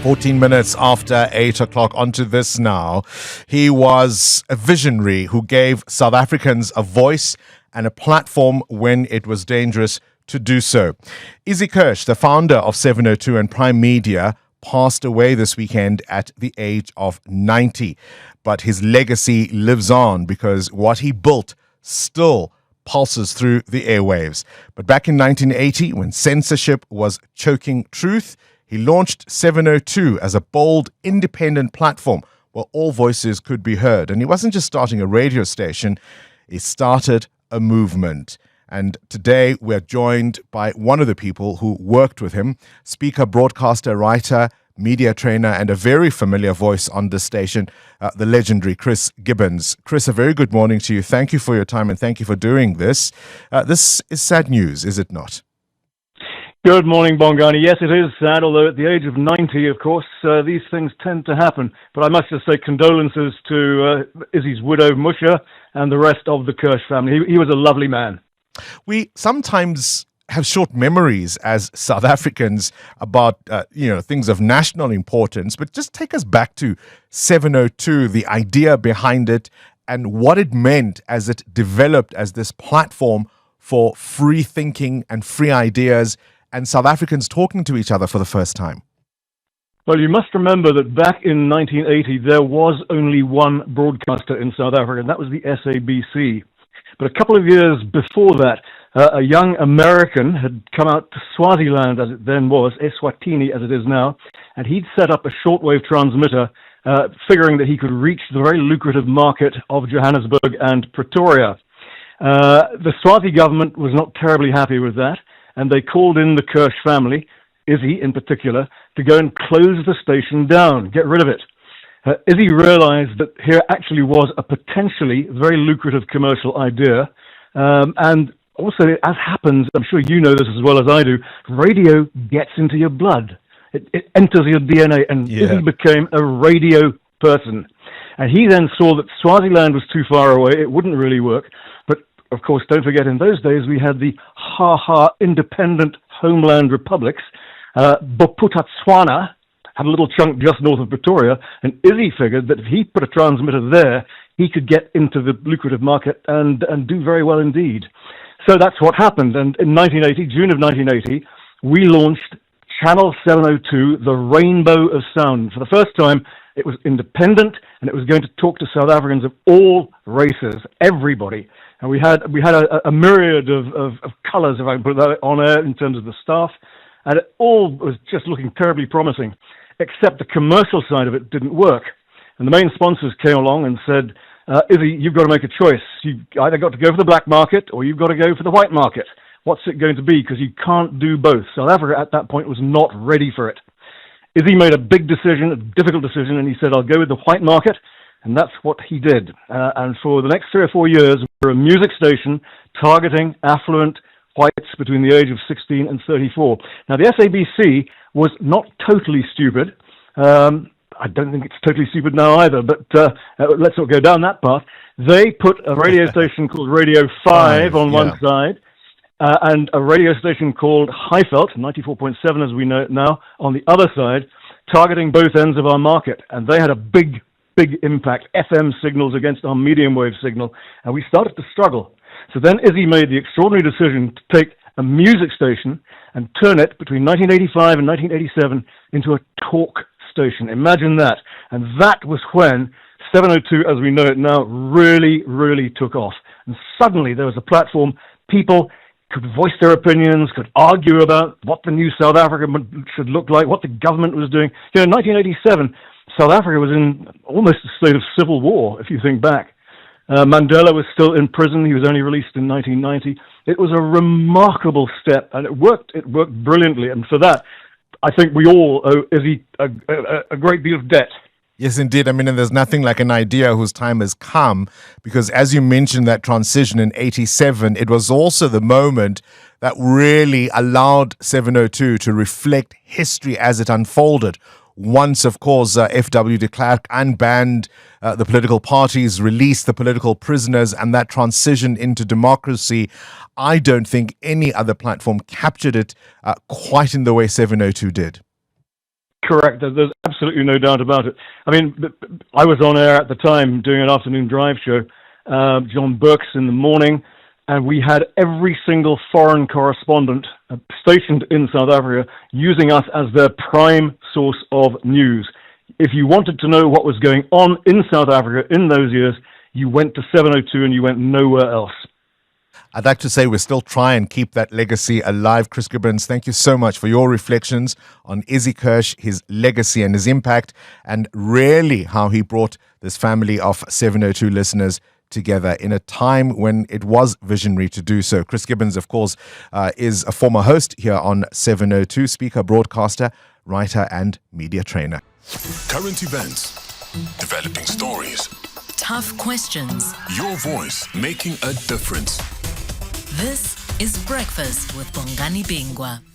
14 minutes after 8 o'clock. Onto this now. He was a visionary who gave South Africans a voice and a platform when it was dangerous to do so. Issy Kirsh, the founder of 702 and Primedia, passed away this weekend at the age of 90. But his legacy lives on because what he built still pulses through the airwaves. But back in 1980, when censorship was choking truth, he launched 702 as a bold, independent platform where all voices could be heard. And he wasn't just starting a radio station, he started a movement. And today we're joined by one of the people who worked with him, speaker, broadcaster, writer, media trainer, and a very familiar voice on this station, the legendary Chris Gibbons. Chris, a very good morning to you. Thank you for your time and thank you for doing this. This is sad news, is it not? Good morning, Bongani. Yes, it is sad, although at the age of 90, of course, these things tend to happen. But I must just say condolences to Issy's widow, Musha, and the rest of the Kirsh family. He was a lovely man. We sometimes have short memories as South Africans about things of national importance, but just take us back to 702, the idea behind it, and what it meant as it developed as this platform for free thinking and free ideas and South Africans talking to each other for the first time. Well, you must remember that back in 1980, there was only one broadcaster in South Africa, and that was the SABC. But a couple of years before that, a young American had come out to Swaziland, as it then was, Eswatini as it is now, and he'd set up a shortwave transmitter, figuring that he could reach the very lucrative market of Johannesburg and Pretoria. The Swazi government was not terribly happy with that, and they called in the Kirsh family, Issy in particular, to go and close the station down, get rid of it. Issy realized that here actually was a potentially very lucrative commercial idea, and also, as happens, I'm sure you know this as well as I do, radio gets into your blood. It enters your DNA, and Issy became a radio person. And he then saw that Swaziland was too far away, it wouldn't really work. But, of course, don't forget, in those days, we had the independent homeland republics. Bophuthatswana had a little chunk just north of Pretoria, and Issy figured that if he put a transmitter there, he could get into the lucrative market and do very well indeed. So that's what happened. And in 1980, June of 1980, we launched Channel 702, the Rainbow of Sound. For the first time, it was independent, and it was going to talk to South Africans of all races, everybody. And we had a myriad of colours, if I can put that on air, in terms of the staff, and it all was just looking terribly promising, except the commercial side of it didn't work. And the main sponsors came along and said, Issy, you've got to make a choice. You've either got to go for the black market or you've got to go for the white market. What's it going to be? Because you can't do both. South Africa at that point was not ready for it. Issy made a big decision, a difficult decision, and he said, I'll go with the white market. And that's what he did. And for the next 3 or 4 years, we're a music station targeting affluent whites between the age of 16 and 34. Now, the SABC was not totally stupid. I don't think it's totally stupid now either, but let's not go down that path. They put a radio station called Radio 5 on one side, and a radio station called Highveld, 94.7 as we know it now, on the other side, targeting both ends of our market. And they had a big impact, FM signals against our medium wave signal, and we started to struggle. So then Issy made the extraordinary decision to take a music station and turn it between 1985 and 1987 into a talk station. Imagine that. And that was when 702, as we know it now, really, really took off. And suddenly there was a platform. People could voice their opinions, could argue about what the new South Africa should look like, what the government was doing. In 1987, South Africa was in almost a state of civil war, if you think back. Mandela was still in prison. He was only released in 1990. It was a remarkable step, and it worked brilliantly. And for that, I think we all owe Issy a great deal of debt. Yes, indeed. I mean, and there's nothing like an idea whose time has come, because as you mentioned, that transition in 87, it was also the moment that really allowed 702 to reflect history as it unfolded. Once, of course, FW de Klerk unbanned the political parties, released the political prisoners, and that transition into democracy, I don't think any other platform captured it quite in the way 702 did. Correct. There's absolutely no doubt about it. I mean, I was on air at the time doing an afternoon drive show, John Burke's in the morning, and we had every single foreign correspondent stationed in South Africa using us as their prime source of news. If you wanted to know what was going on in South Africa in those years, you went to 702 and you went nowhere else. I'd like to say we still try and keep that legacy alive. Chris Gibbons, thank you so much for your reflections on Issy Kirsh, his legacy and his impact, and really how he brought this family of 702 listeners together in a time when it was visionary to do so. Chris Gibbons, of course, is a former host here on 702, speaker, broadcaster, writer, and media trainer. Current events, developing stories, tough questions. your voice making a difference. This is Breakfast with Bongani Bingwa.